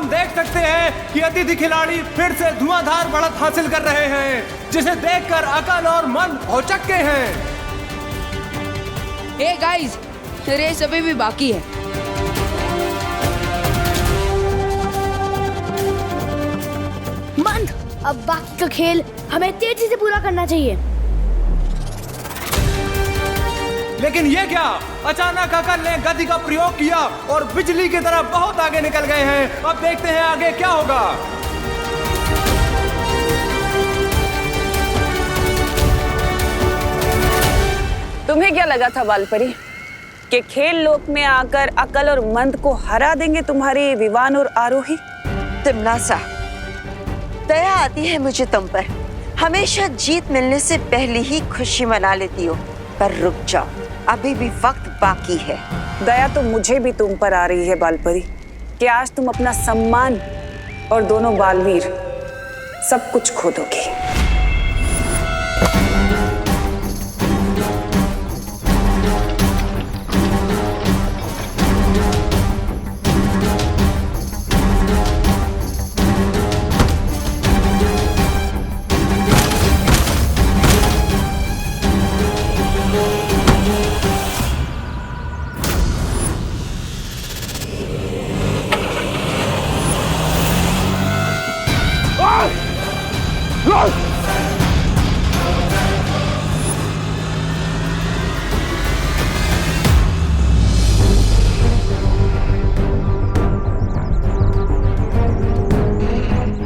हम देख सकते हैं कि अतिथि खिलाड़ी फिर से धुआंधार बढ़त हासिल कर रहे हैं, जिसे देखकर अकल और मन भौचक्के हैं। हे गाइस, रेस अभी भी बाकी है। मंद, अब बाकी का खेल हमें तेजी से पूरा करना चाहिए। लेकिन ये क्या? अचानक अकल ने गति का प्रयोग किया और बिजली की तरह बहुत आगे निकल गए हैं। अब देखते हैं आगे क्या होगा। तुम्हें क्या लगा था बालपरी कि खेल लोक में आकर अकल और मंद को हरा देंगे तुम्हारे विवान और आरोही? तिमलासा, दया आती है मुझे तुम पर। हमेशा जीत मिलने से पहले ही खुशी मना लेती हो, पर रुक जाओ, अभी भी वक्त बाकी है। दया तो मुझे भी तुम पर आ रही है बालपरी कि आज तुम अपना सम्मान और दोनों बालवीर सब कुछ खो दोगी।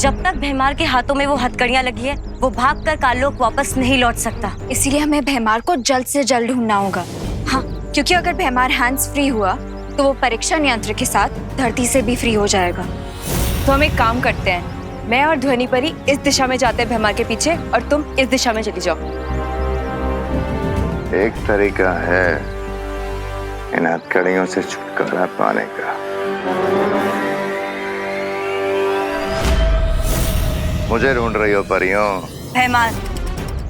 जब तक भैमार के हाथों में वो हथकड़ियां लगी है, वो भागकर काललोक वापस नहीं लौट सकता। इसीलिए हमें भैमार को जल्द से जल्द ढूंढना होगा। हाँ, क्योंकि अगर भैमार हैंड्स फ्री हुआ तो वो परीक्षण यंत्र के साथ धरती से भी फ्री हो जाएगा। तो हम एक काम करते हैं, मैं और ध्वनि परी इस दिशा में जाते हैं भैमार के पीछे और तुम इस दिशा में चली जाओ। एक तरीका है इन हथकड़ियों से छुटकारा पाने का। मुझे ढूंढ रही हो परियों? भैमार,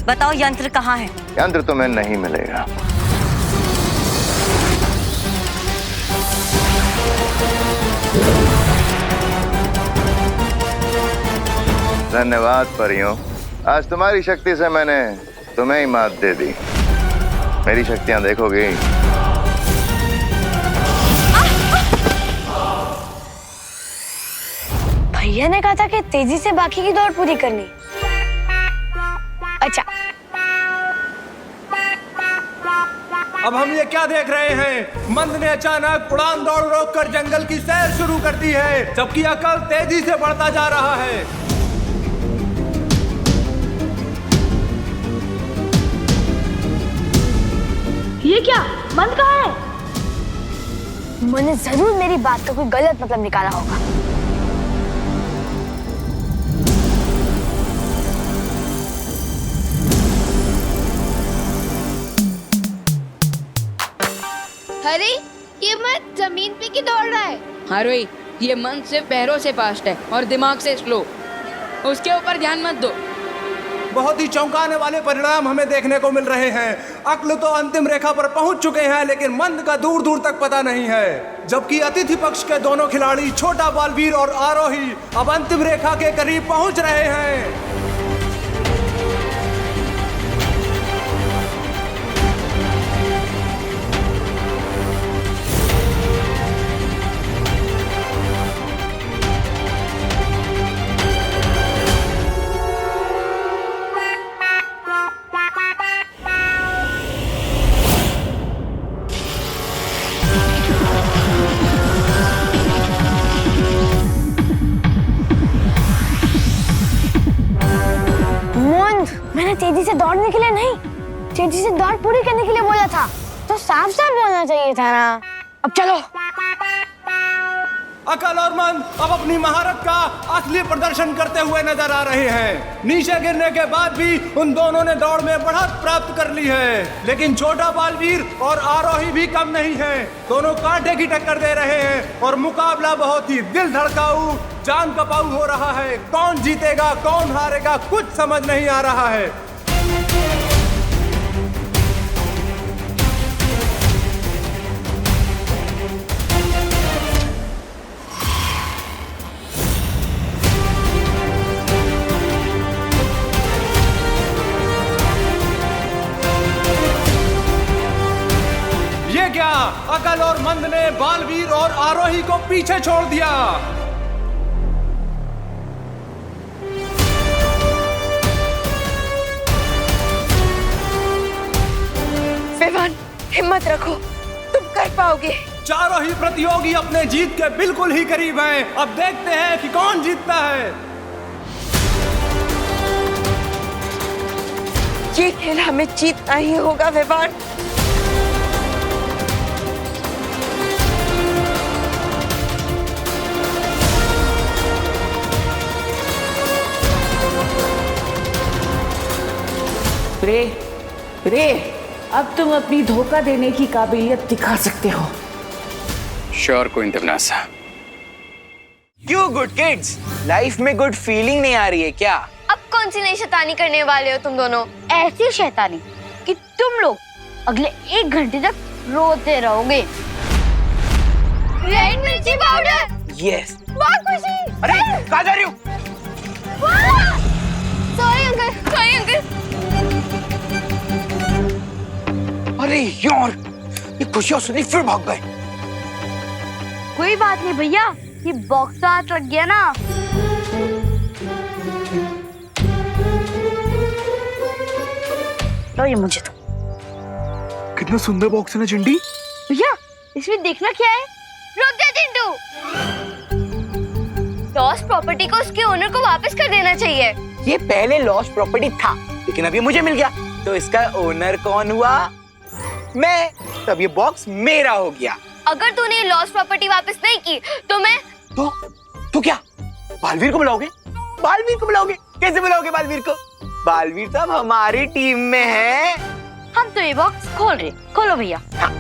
बताओ यंत्र कहाँ है? यंत्र तुम्हें नहीं मिलेगा। धन्यवाद परियों, आज तुम्हारी शक्ति से मैंने तुम्हें ही मात दे दी। मेरी शक्तियां देखोगी। भैया ने कहा था कि तेजी से बाकी की दौड़ पूरी करनी। अच्छा, अब हम ये क्या देख रहे हैं? मंद ने अचानक उड़ान दौड़ रोककर जंगल की सैर शुरू कर दी है, जबकि अकल तेजी से बढ़ता जा रहा है। ये क्या? मंद कहाँ है? मैंने जरूर मेरी बात का कोई गलत मतलब निकाला होगा। अरे, ये मंद जमीन पे क्यों दौड़ रहा है? हाँ रोही, ये मन सिर्फ पैरों से फास्ट है और दिमाग से स्लो। उसके ऊपर ध्यान मत दो। बहुत ही चौंकाने वाले परिणाम हमें देखने को मिल रहे हैं। अक्ल तो अंतिम रेखा पर पहुंच चुके हैं, लेकिन मंद का दूर दूर तक पता नहीं है। जबकि अतिथि पक्ष के दोनों खिलाड़ी छोटा बालवीर और आरोही अब अंतिम रेखा के करीब पहुंच रहे हैं। मैंने तेजी से दौड़ने के लिए नहीं, तेजी से दौड़ पूरी करने के लिए बोला था, तो साफ साफ बोलना चाहिए था ना। अब चलो। अकल और मंद अब अपनी महारत का असली प्रदर्शन करते हुए नजर आ रहे हैं। नीचे गिरने के बाद भी उन दोनों ने दौड़ में बढ़त प्राप्त कर ली है, लेकिन छोटा बालवीर और आरोही भी कम नहीं है। दोनों कांटे की टक्कर दे रहे हैं और मुकाबला बहुत ही दिल धड़काऊ, जान कपाऊ हो रहा है। कौन जीतेगा कौन हारेगा कुछ समझ नहीं आ रहा है। आरोही को पीछे छोड़ दिया। विवान, हिम्मत रखो, तुम कर पाओगे। चारों ही प्रतियोगी अपने जीत के बिल्कुल ही करीब हैं। अब देखते हैं कि कौन जीतता है। ये खेल हमें जीतना ही होगा विवान। रे, अब तुम अपनी धोखा देने की काबिलियत दिखा सकते हो। श्योर क्वीन तमन्ना। क्यों गुड किड्स, लाइफ में गुड फीलिंग नहीं आ रही है क्या? अब कौन सी नई शैतानी करने वाले हो तुम दोनों? ऐसी शैतानी कि तुम लोग अगले 1 घंटे तक रोते रहोगे। रेड मिर्ची पाउडर। यस। बहुत खुशी। अरे कहाँ जा रही हो? Sorry uncle, sorry uncle. अरे यार, ये खुशियां सुनी फिर भाग गए। कोई बात नहीं भैया, ये बॉक्स तो हाथ लग गया ना। लो ये मुझे तो। कितना सुंदर बॉक्स है ना चिंटी। भैया इसमें देखना क्या है? रुक जा चिंटू। लॉस्ट प्रॉपर्टी को उसके ओनर को वापस कर देना चाहिए। ये पहले लॉस्ट प्रॉपर्टी था, लेकिन अभी मुझे मिल गया, तो इसका ओनर कौन हुआ? मैं। तब ये बॉक्स मेरा हो गया। अगर तूने लॉस्ट प्रॉपर्टी वापस नहीं की तो मैं तो क्या बालवीर को बुलाओगे? बालवीर को बुलाओगे? कैसे बुलाओगे बालवीर को? बालवीर तो अब हमारी टीम में है। हम तो ये बॉक्स खोल रहे। खोलो भैया। हाँ।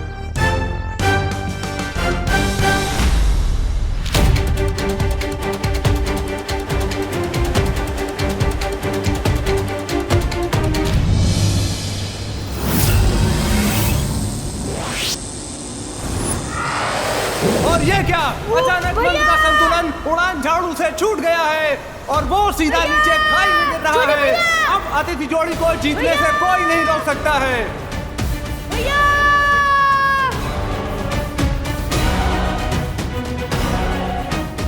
और ये क्या, अचानक मंद का संतुलन उड़ान झाड़ू से छूट गया है और वो सीधा नीचे खाई में गिर रहा है। अब अतिथि जोड़ी को जीतने से कोई नहीं रोक सकता है।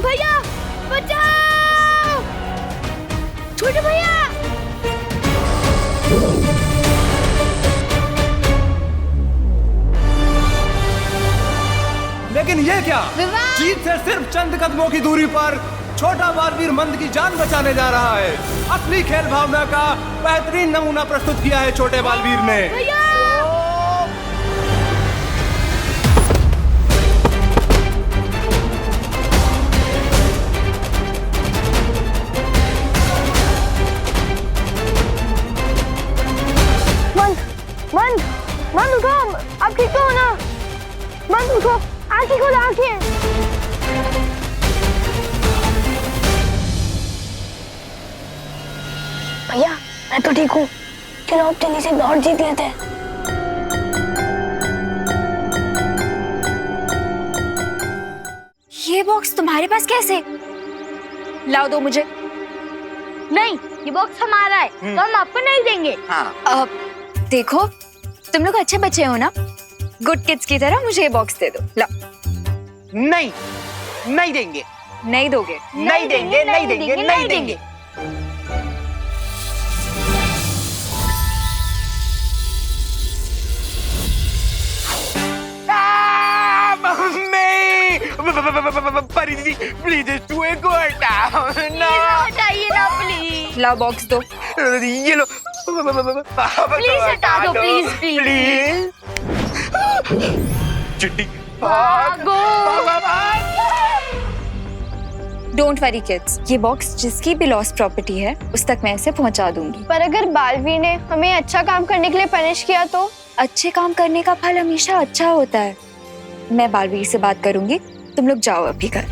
भैया बचाओ, छोटे भैया। लेकिन ये क्या, जीत से सिर्फ चंद कदमों की दूरी पर छोटा बालवीर मंद की जान बचाने जा रहा है। असली खेल भावना का बेहतरीन नमूना प्रस्तुत किया है छोटे बालवीर ने। मंद उठो, आप ठीक तो हो ना? मंद उठो, आंखें खोलो, आंखें। भैया मैं तो ठीक हूँ, चलो अब जल्दी से दौड़ जीत लेते हैं। ये बॉक्स तुम्हारे पास कैसे? लाओ दो मुझे। नहीं, ये बॉक्स हमारा है, तो हम आपको नहीं देंगे। हाँ। देखो तुम लोग अच्छे बच्चे हो ना, गुड किड्स की तरह मुझे ये बॉक्स दे दो। ला। नहीं, नहीं देंगे। नहीं दोगे? नहीं देंगे, नहीं देंगे, नहीं देंगे। परी दीदी प्लीज तू एक हटाइए ना प्लीज। लाओ बॉक्स दो। ये लो प्लीज हटा दो, प्लीज प्लीज। चिट्टी भागो। डोंट वरी किड्स, ये बॉक्स जिसकी भी लॉस्ट प्रॉपर्टी है उस तक मैं इसे पहुंचा दूंगी। पर अगर बालवीर ने हमें अच्छा काम करने के लिए पनिश किया तो? अच्छे काम करने का फल हमेशा अच्छा होता है। मैं बालवीर से बात करूंगी, तुम लोग जाओ अभी घर।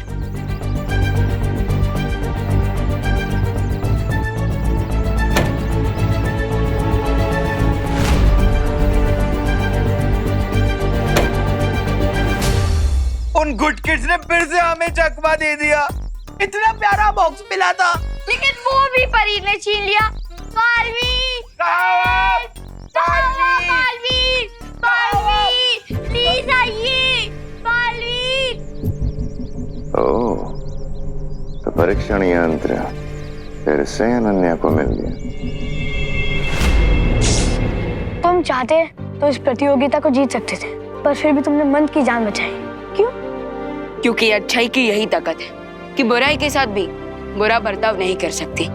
उन गुड किड्स ने फिर से हमें चकमा दे दिया। इतना प्यारा बॉक्स मिला था, लेकिन वो भी परी ने छीन लिया। बालवीर, बालवीर, बालवीर, प्लीज आइए। बालवीर, ओह, तो परीक्षण यंत्र फिर से अनन्या को मिल गया। तुम चाहते तो इस प्रतियोगिता को जीत सकते थे, पर फिर भी तुमने मंद की जान बचाई। क्यों? क्योंकि अच्छाई की यही ताकत है कि बुराई के साथ भी बुरा बर्ताव नहीं कर सकती।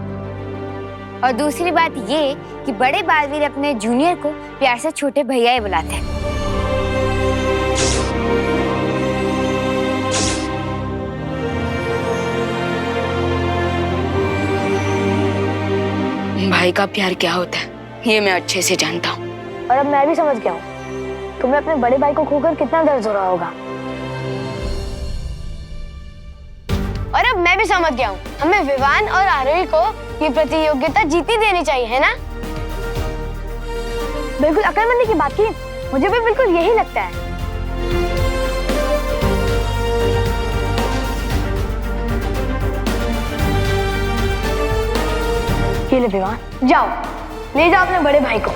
और दूसरी बात ये कि बड़े बालवीर अपने जूनियर को प्यार से छोटे भैया ही बुलाते हैं। भाई का प्यार क्या होता है ये मैं अच्छे से जानता हूँ। और अब मैं भी समझ गया हूँ तुम्हें अपने बड़े भाई को खोकर कितना दर्द हो रहा होगा। और अब मैं भी समझ गया हूँ हमें विवान और आरोही को ये प्रतियोगिता जीतनी देनी चाहिए, है ना? बिल्कुल अकलमंदी की बात की, मुझे भी बिल्कुल यही लगता है। ये ले विवान, जाओ ले जाओ अपने बड़े भाई को।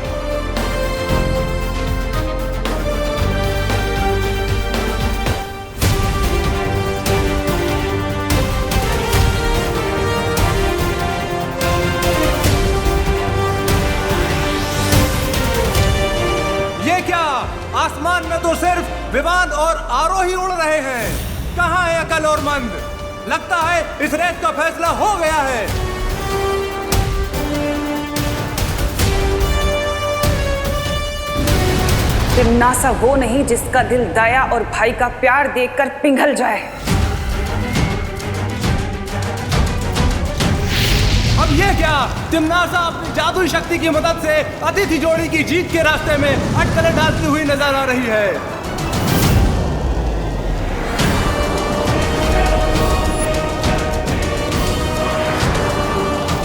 ये क्या, आसमान में तो सिर्फ विवान और आरोही उड़ रहे हैं। कहाँ है अकल और मंद? लगता है इस रेस का फैसला हो गया है। तिम्नासा वो नहीं जिसका दिल दया और भाई का प्यार देखकर पिघल जाए। अब ये क्या, तिम्नासा अपनी जादुई शक्ति की मदद से अतिथि जोड़ी की जीत के रास्ते में अटकलें डालती हुई नजर आ रही है।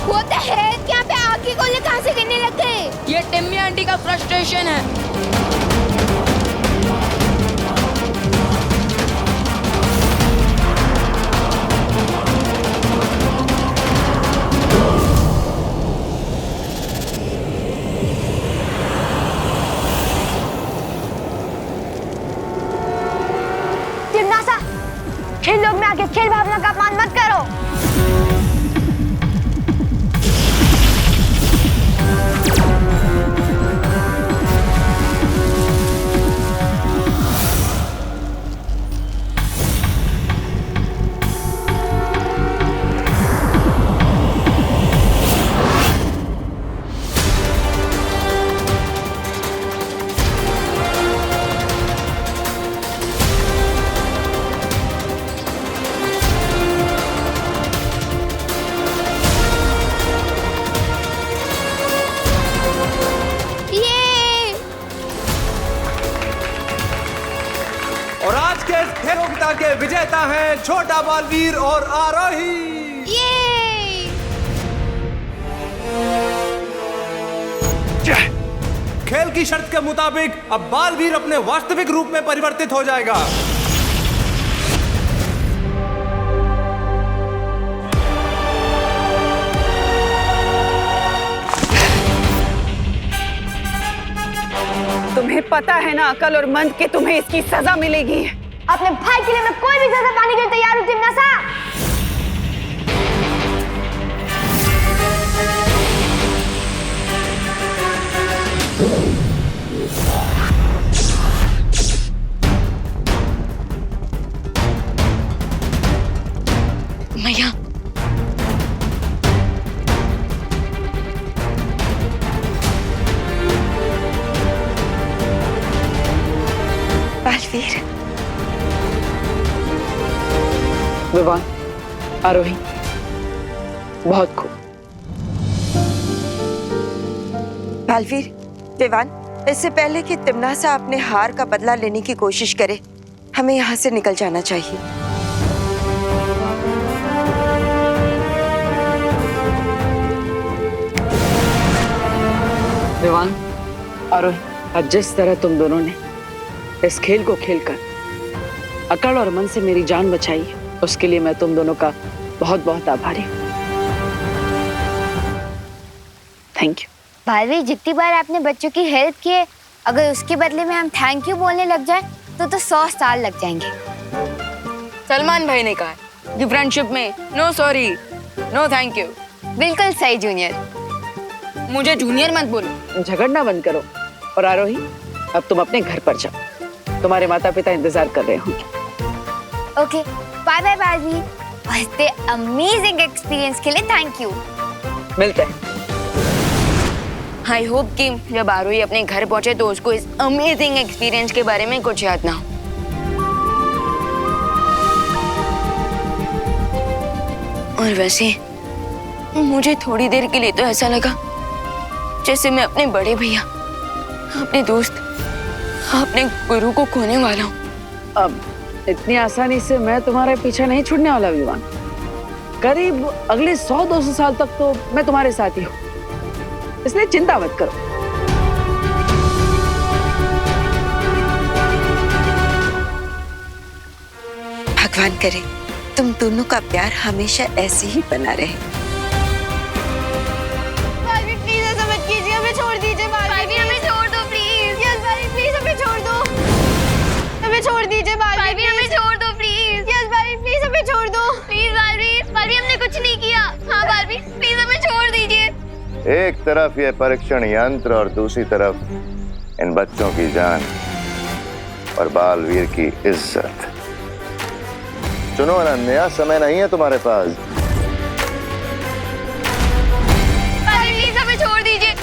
वो तो है क्या पे आग की गोले कहां से गिरने लग गए? ये टिम्मी आंटी का फ्रस्ट्रेशन है। तिम्नासा, खेल लोग में आके खेल भावना का अपमान मत करो। और आज के इस प्रतियोगिता के विजेता हैं छोटा बालवीर और आरोही। खेल की शर्त के मुताबिक अब बालवीर अपने वास्तविक रूप में परिवर्तित हो जाएगा। तुम्हें पता है ना अकल और मंद कि तुम्हें इसकी सजा मिलेगी। अपने भाई के लिए मैं कोई भी सजा पाने के लिए तैयार हूँ तिम्नासा। मैया, बालवीर, विवान, आरोही, बहुत खूब। बालवीर, विवान, इससे पहले कि तिम्नासा अपने हार का बदला लेने की कोशिश करे, हमें यहाँ से निकल जाना चाहिए। विवान, आरोही, आज जिस तरह तुम दोनों ने इस खेल को खेलकर अकड़ और मन से मेरी जान बचाई है, उसके लिए मैं तुम दोनों का बहुत बहुत आभारी हूँ। Thank you. बालवीर, जितनी बार आपने बच्चों की हेल्प की है, अगर उसके बदले में हम थैंक यू बोलने लग जाए तो 100 साल लग जाएंगे। सलमान भाई ने कहा कि फ्रेंडशिप में no sorry no thank you. बिल्कुल सही जूनियर। मुझे जूनियर मत बोलो। झगड़ना बंद करो और आरोही अब तुम अपने घर पर जाओ, तुम्हारे माता पिता इंतजार कर रहे होंगे। ओके बाय बाय बाजी। और इतने अमेजिंग एक्सपीरियंस के लिए थैंक यू। मिलते हैं। आई होप कि जब आरोही अपने घर पहुंचे तो उसको इस अमेजिंग एक्सपीरियंस के बारे में कुछ याद ना हो। और वैसे मुझे थोड़ी देर के लिए तो ऐसा लगा जैसे मैं अपने बड़े भैया, अपने दोस्त, अपने गुरु को खोने वाला हूँ। अब इतनी आसानी से मैं तुम्हारे पीछे नहीं छूटने वाला विवान। करीब अगले 100-200 साल तक तो मैं तुम्हारे साथ ही हूँ, इसलिए चिंता मत करो। भगवान करे तुम दोनों का प्यार हमेशा ऐसे ही बना रहे। बालवीर प्लीज ऐसा मत कीजिए, हमें छोड़ दीजिए। बालवीर हमें छोड़ दो प्लीज। यस बालवीर प्लीज हमें छोड़ दो, हमें छोड़ दीजिए। बालवीर हमें छोड़ दो प्लीज। यस बालवीर प्लीज हमें छोड़ दो प्लीज। बालवीर बालवीर हमने कुछ नहीं किया। हाँ बालवीर प्लीज हमें छोड़ दीजिए। एक तरफ ये परीक्षण यंत्र और दूसरी तरफ इन बच्चों की जान और बालवीर की इज्जत। सुनो अनन्या, समय नहीं है तुम्हारे पास। प्लीज हमें छोड़ दीजिए।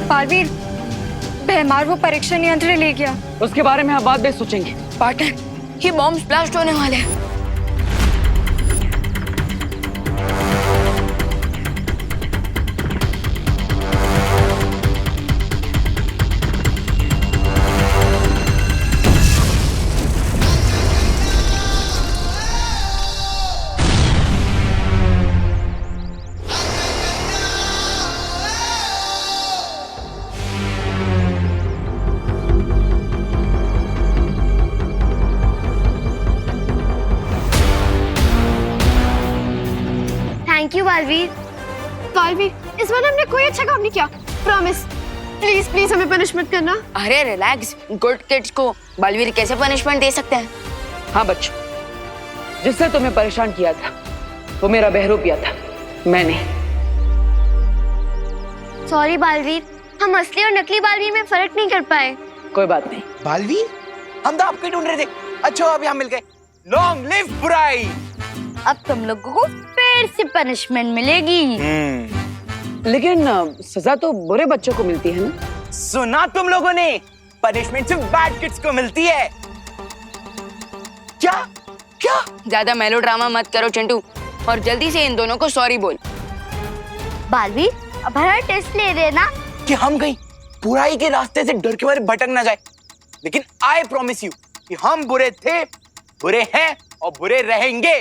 बालवीर, भैमार वो परीक्षण यंत्र ले गया। उसके बारे में हम बाद में सोचेंगे। पार्टनर, ये बॉम्ब ब्लास्ट होने वाले हैं। Thank you Baalveer. बालवीर, इस बार हमने कोई अच्छा काम नहीं किया, प्रॉमिस। प्लीज प्लीज हमें पनिश मत करना। अरे रिलैक्स, गुड किड्स को बालवीर कैसे पनिशमेंट दे सकते हैं? हाँ बच्चों, जिससे तुम्हें परेशान किया था वो मेरा बहरूपिया था, मैं नहीं। सॉरी बालवीर, हम असली और नकली बालवीर में फर्क नहीं कर पाए। कोई बात नहीं। बालवीर, हम तो आपको ही ढूंढ रहे थे। अच्छा अभी हम मिल गए। लॉन्ग लिव बुराई। अब तुम लोगों को फिर से पनिशमेंट मिलेगी। लेकिन सजा तो बुरे बच्चों को मिलती है ना? सुना तुम लोगों ने, पनिशमेंट सिर्फ बैड किड्स को मिलती है। क्या क्या? ज्यादा मेलोड्रामा मत करो चिंटू, और जल्दी से इन दोनों को सॉरी बोल। बालवीर, अब हमारा टेस्ट ले रहे ना कि हम कहीं बुराई के रास्ते से डर के मारे भटक ना जाए। लेकिन आई प्रॉमिस यू कि हम बुरे थे, बुरे हैं और बुरे रहेंगे।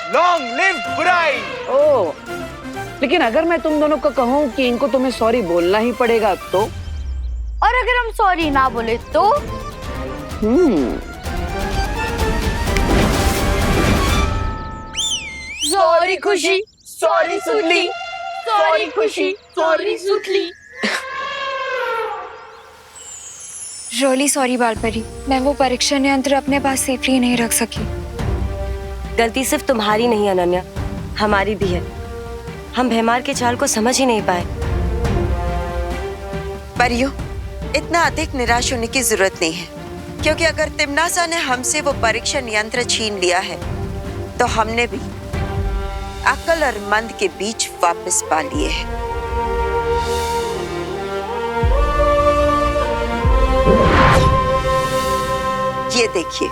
लॉन्ग लिव बुराई। ओह, लेकिन अगर मैं तुम दोनों को कहूँ कि इनको तुम्हें सॉरी बोलना ही पड़ेगा तो? और अगर हम सॉरी ना बोले तो? सॉरी खुशी, सॉरी सुतली, सॉरी खुशी, सॉरी सुतली। रियली सॉरी बालपरी, मैं वो परीक्षण यंत्र अपने पास सेफली नहीं रख सकी। गलती सिर्फ तुम्हारी नहीं अनन्या, हमारी भी है। हम भैमार के चाल को समझ ही नहीं पाए। परियो, इतना अधिक निराश होने की जरूरत नहीं है, क्योंकि अगर तिम्नासा ने हमसे वो परीक्षण यंत्र छीन लिया है तो हमने भी अक्ल और मंद के बीच वापस पा लिए हैं। ये देखिए,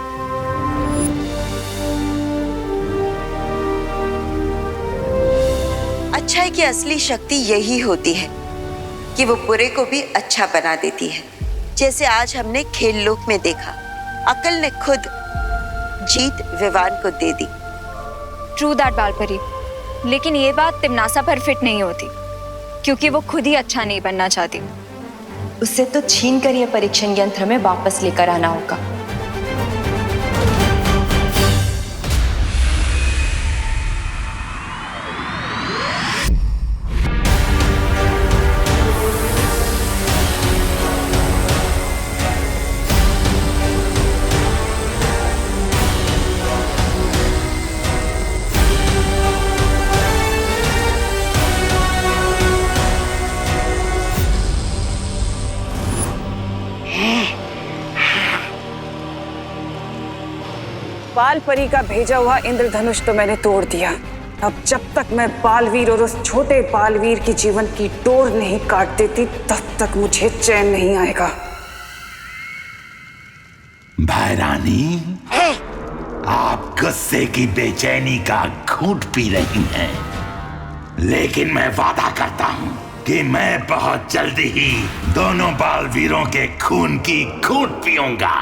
अच्छाई की असली शक्ति यही होती है कि वो बुरे को भी अच्छा बना देती है। जैसे आज हमने खेल लोक में देखा, अकल ने खुद जीत विवान को दे दी। ट्रू दैट बालपरी, लेकिन ये बात तिम्नासा पर फिट नहीं होती, क्योंकि वो खुद ही अच्छा नहीं बनना चाहती। उससे तो छीन कर यह परीक्षण यंत्र में वापस लेकर आना होगा। बाल परी का भेजा हुआ इंद्रधनुष तो मैंने तोड़ दिया। अब जब तक मैं बालवीर और उस छोटे बालवीर की जीवन की डोर नहीं काट देती तब तक मुझे चैन नहीं आएगा। भाई रानी, आप गुस्से की बेचैनी का घूंट पी रही हैं, लेकिन मैं वादा करता हूं कि मैं बहुत जल्दी ही दोनों बालवीरों के खून की घूंट पीऊंगा।